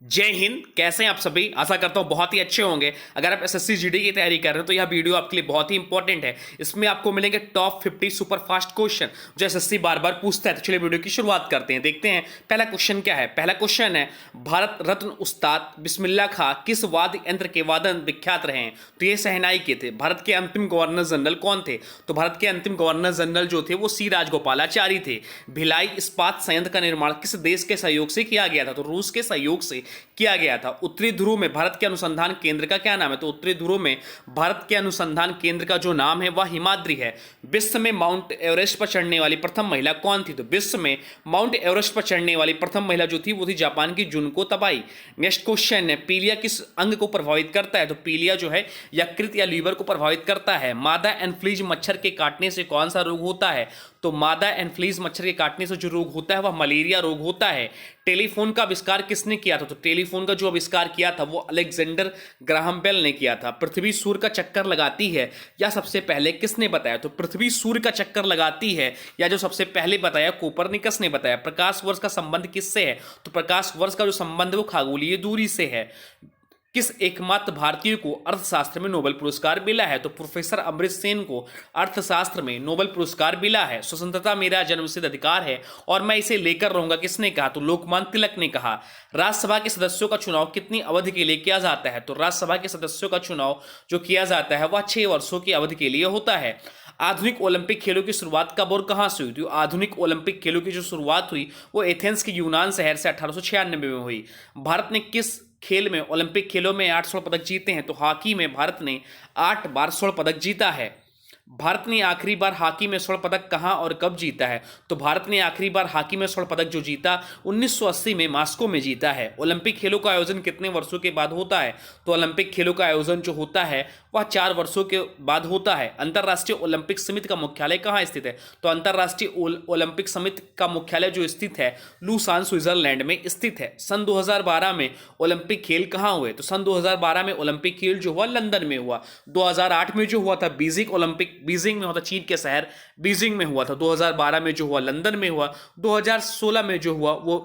जय हिंद। कैसे हैं आप सभी? आशा करता हूं बहुत ही अच्छे होंगे। अगर आप एसएससी जीडी की तैयारी कर रहे हैं तो यह वीडियो आपके लिए बहुत ही इंपॉर्टेंट है। इसमें आपको मिलेंगे टॉप 50 सुपर फास्ट क्वेश्चन जो एसएससी बार बार पूछता है। तो चलिए वीडियो की शुरुआत करते हैं, देखते हैं पहला क्वेश्चन क्या है। पहला क्वेश्चन है, भारत रत्न उस्ताद बिस्मिल्लाह खां किस वाद्य यंत्र के वादन विख्यात रहे हैं? तो ये शहनाई के थे। भारत के अंतिम गवर्नर जनरल कौन थे? तो भारत के अंतिम गवर्नर जनरल जो थे वो सी राजगोपालाचारी थे। भिलाई इस्पात संयंत्र का निर्माण किस देश के सहयोग से किया गया था? तो रूस के सहयोग से किया गया था। उत्तरी ध्रुव में भारत के अनुसंधान केंद्र का क्या नाम है? तो उत्तरी ध्रुव में भारत के अनुसंधान केंद्र का जो नाम है वह हिमाद्री है। विश्व में माउंट एवरेस्ट पर चढ़ने वाली प्रथम महिला कौन थी? तो विश्व में माउंट एवरेस्ट पर चढ़ने वाली प्रथम महिला जो थी वो थी जापान की जुनको तबाई। नेक्स्ट क्वेश्चन है, पीलिया किस अंग को प्रभावित करता है? तो पीलिया जो है यकृत या लीवर को प्रभावित करता है। मादा एनफ्लीज मच्छर के काटने से कौन सा रोग होता है? तो मादा एनफ्लीज मच्छर के काटने से जो रोग होता है वह मलेरिया रोग होता है। टेलीफोन का आविष्कार किसने किया था? तो टेलीफोन का जो आविष्कार किया था वो अलेक्जेंडर ग्राहम बेल ने किया था। पृथ्वी सूर्य का चक्कर लगाती है या सबसे पहले किसने बताया? तो पृथ्वी सूर्य का चक्कर लगाती है या जो सबसे पहले बताया कोपरनिकस ने बताया। प्रकाश वर्ष का संबंध किससे है? तो प्रकाश वर्ष का जो संबंध है वो खगोलीय दूरी से है। किस एकमात्र भारतीय को अर्थशास्त्र में नोबेल पुरस्कार मिला है? तो प्रोफेसर अमृत सेन को अर्थशास्त्र में नोबेल पुरस्कार मिला है। स्वतंत्रता मेरा जन्मसिद्ध अधिकार है और मैं इसे लेकर रहूंगा किसने कहा? तो लोकमान्य तिलक ने कहा। राज्यसभा के सदस्यों का चुनाव कितनी अवधि के लिए किया जाता है? तो राज्यसभा के सदस्यों का चुनाव जो किया जाता है वह 6 वर्षों की अवधि के लिए होता है। आधुनिक ओलंपिक खेलों की शुरुआत कब और कहां से हुई? तो आधुनिक ओलंपिक खेलों की जो शुरुआत हुई वो एथेंस के यूनान शहर से 1896 में हुई। भारत ने किस खेल में ओलंपिक खेलों में 8 स्वर्ण पदक जीते हैं? तो हॉकी में भारत ने 8 बार स्वर्ण पदक जीता है। भारत ने आखिरी बार हॉकी में स्वर्ण पदक कहां और कब जीता है? तो भारत ने आखिरी बार हॉकी में स्वर्ण पदक जो जीता 1980 में मॉस्को में जीता है। ओलंपिक खेलों का आयोजन कितने वर्षों के बाद होता है? तो ओलंपिक खेलों का आयोजन जो होता है वह 4 वर्षों के बाद होता है। अंतर्राष्ट्रीय ओलंपिक समिति का मुख्यालय कहाँ स्थित है? तो अंतर्राष्ट्रीय ओलंपिक समिति का मुख्यालय जो स्थित है लूसान स्विट्जरलैंड में स्थित है। सन 2012 में ओलंपिक खेल कहाँ हुए? तो सन 2012 में ओलंपिक खेल जो हुआ लंदन में हुआ। 2008 में जो हुआ था बीजिंग में हुआ था, चीन के शहर बीजिंग में हुआ था। 2012 में जो हुआ लंदन में हुआ। 2016 में जो हुआ वो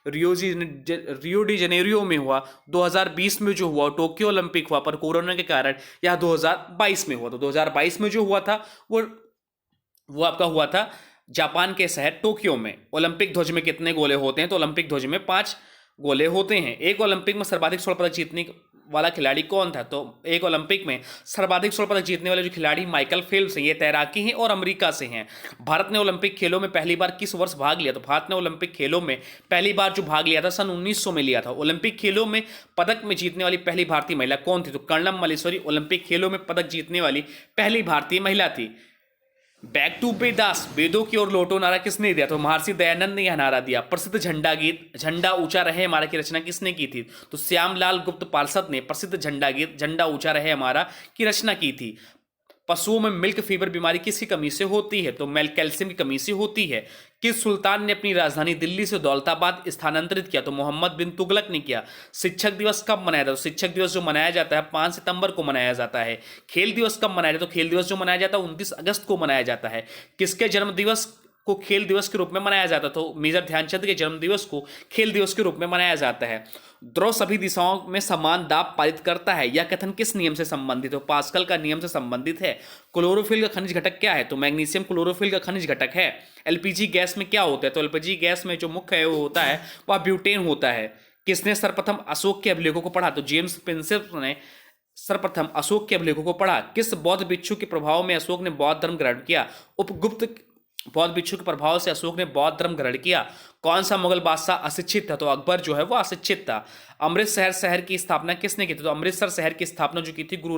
रियो डी जेनेरियो में हुआ। 2020 में जो हुआ टोक्यो ओलंपिक हुआ, पर कोरोना के कारण यह 2022 में हुआ। तो 2022 में जो हुआ था वो आपका हुआ था जापान के शहर टोक्यो में। ओलंपिक ध्वज में कितने गोले होते हैं? तो ओलंपिक ध्वज में 5 गोले होते हैं। एक ओलंपिक में सर्वाधिक स्वर्ण पदक जीतने वाला खिलाड़ी कौन था? तो एक ओलंपिक में सर्वाधिक स्वर्ण पदक जीतने वाले जो खिलाड़ी माइकल फेल्प्स हैं, ये तैराकी हैं और अमेरिका से हैं। भारत ने ओलंपिक खेलों में पहली बार किस वर्ष भाग लिया? तो भारत ने ओलंपिक खेलों में पहली बार जो भाग लिया था सन 1900 में लिया था। ओलंपिक खेलों में पदक में जीतने वाली पहली भारतीय महिला कौन थी? तो कर्णम मल्लेश्वरी ओलंपिक खेलों में पदक जीतने वाली पहली भारतीय महिला थी। बैक टू वेदास, वेदों की ओर लौटो नारा किसने दिया? तो महर्षि दयानंद ने यह नारा दिया। प्रसिद्ध झंडा गीत झंडा ऊंचा रहे हमारा की रचना किसने की थी? तो श्यामलाल गुप्त पार्षद ने प्रसिद्ध झंडा गीत झंडा ऊंचा रहे हमारा की रचना की थी। पशुओं में मिल्क फीवर बीमारी किसकी कमी से होती है? तो कैल्शियम की कमी से होती है। किस सुल्तान ने अपनी राजधानी दिल्ली से दौलताबाद स्थानांतरित किया? तो मोहम्मद बिन तुगलक ने किया। शिक्षक दिवस कब मनाया जाता है? शिक्षक दिवस जो मनाया जाता है 5 सितंबर को मनाया जाता है। खेल दिवस कब मनाया जाता है? तो खेल दिवस जो मनाया जाता है 29 अगस्त को मनाया जाता है। किसके जन्म दिवस को खेल दिवस के रूप में मनाया जाता है? तो मेजर ध्यानचंद के जन्म दिवस को खेल दिवस के रूप में मनाया जाता है। द्रव सभी दिशाओं में समान दाब पारित करता है, यह कथन किस नियम से संबंधित है? तो पास्कल का नियम से संबंधित है। क्लोरोफिल का खनिज घटक क्या है? तो मैग्नीशियम क्लोरोफिल का खनिज घटक है। एलपीजी गैस में क्या होता है? तो एलपीजी गैस में जो मुख्य है वो होता है वह ब्यूटेन होता है। किसने सर्वप्रथम अशोक के अभिलेखों को पढ़ा? तो जेम्स प्रिंसेप ने सर्वप्रथम अशोक के अभिलेखों को पढ़ा। किस बौद्ध भिक्षु के प्रभाव में अशोक ने बौद्ध धर्म ग्रहण किया? उपगुप्त बौद्ध भिक्षु के प्रभाव से अशोक ने बौद्ध धर्म ग्रहण किया। कौन सा मुगल बादशाह अशिक्षित था? तो अकबर जो है वो अशिक्षित था। अमृतसर शहर की स्थापना किसने की थी? तो अमृतसर शहर की स्थापना जो की थी गुरु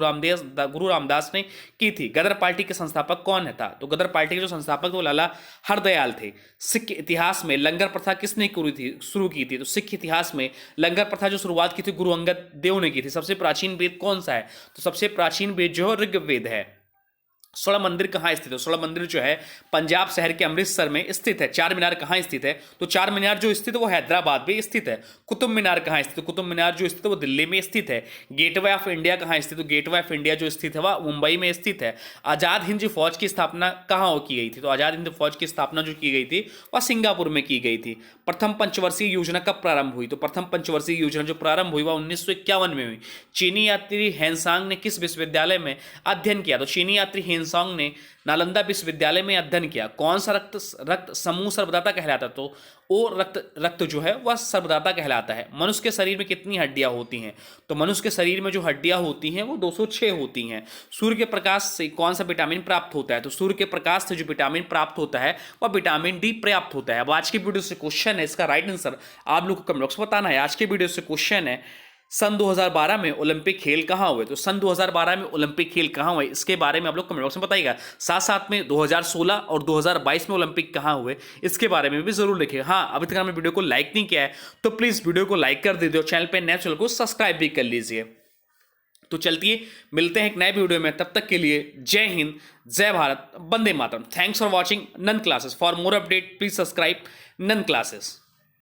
रामदास ने की थी। गदर पार्टी के संस्थापक कौन था? तो गदर पार्टी के जो संस्थापक वो लाला हरदयाल थे। सिख इतिहास में लंगर प्रथा किसने शुरू की थी? तो सिख इतिहास में लंगर प्रथा जो शुरुआत की थी गुरु अंगद देव ने की थी। सबसे प्राचीन वेद कौन सा है? तो सबसे प्राचीन वेद जो है ऋग्वेद है। स्वर्ण मंदिर कहाँ स्थित है? स्वर्ण मंदिर जो है पंजाब शहर के अमृतसर में स्थित है। चार मीनार कहाँ स्थित है? तो चार मीनार जो स्थित है वो हैदराबाद में स्थित है। कुतुब मीनार कहाँ स्थित है? कुतुब मीनार जो स्थित है वो दिल्ली में स्थित है। गेटवे ऑफ इंडिया कहाँ स्थित है? तो गेटवे ऑफ इंडिया जो स्थित है वह मुंबई में स्थित है। आजाद हिंद फौज की स्थापना कहाँ की गई थी? तो आजाद हिंद फौज की स्थापना जो की गई थी वह सिंगापुर में की गई थी। प्रथम पंचवर्षीय योजना कब प्रारंभ हुई? तो प्रथम पंचवर्षीय योजना जो प्रारंभ हुई वह 1951 में हुई। चीनी यात्री हेनसांग ने किस विश्वविद्यालय में अध्ययन किया? तो चीनी यात्री हेनसांग ने नालंदा विश्वविद्यालय में अध्ययन किया। कौन सा रक्त समूह सर्वदाता कहलाता है? तो ओ रक्त जो है वह सर्वदाता कहलाता है। मनुष्य के शरीर में कितनी हड्डियां होती हैं? तो मनुष्य के शरीर में जो हड्डियां होती हैं वो 206 होती हैं। सूर्य के प्रकाश से कौन सा विटामिन प्राप्त होता है? तो सूर्य के प्रकाश से जो विटामिन प्राप्त होता है वह विटामिन डी प्राप्त होता है। अब आज की वीडियो से क्वेश्चन है, इसका राइट आंसर आप लोग को कमेंट बॉक्स में बताना है। आज के वीडियो से क्वेश्चन है, सन 2012 में ओलंपिक खेल कहाँ हुए? तो सन 2012 में ओलंपिक खेल कहाँ हुए इसके बारे में आप लोग कमेंट बॉक्स में बताइएगा। साथ साथ में 2016 और 2022 में ओलंपिक कहाँ हुए इसके बारे में भी जरूर लिखिएगा। हाँ, अभी तक आपने वीडियो को लाइक नहीं किया है तो प्लीज वीडियो को लाइक कर दीजिए और चैनल पर नए चैनल को सब्सक्राइब भी कर लीजिए। तो चलतिए मिलते हैं एक नए वीडियो में, तब तक के लिए जय हिंद, जय भारत, वंदे मातरम। थैंक्स फॉर वॉचिंग नन classes. For more update please subscribe नन क्लासेस।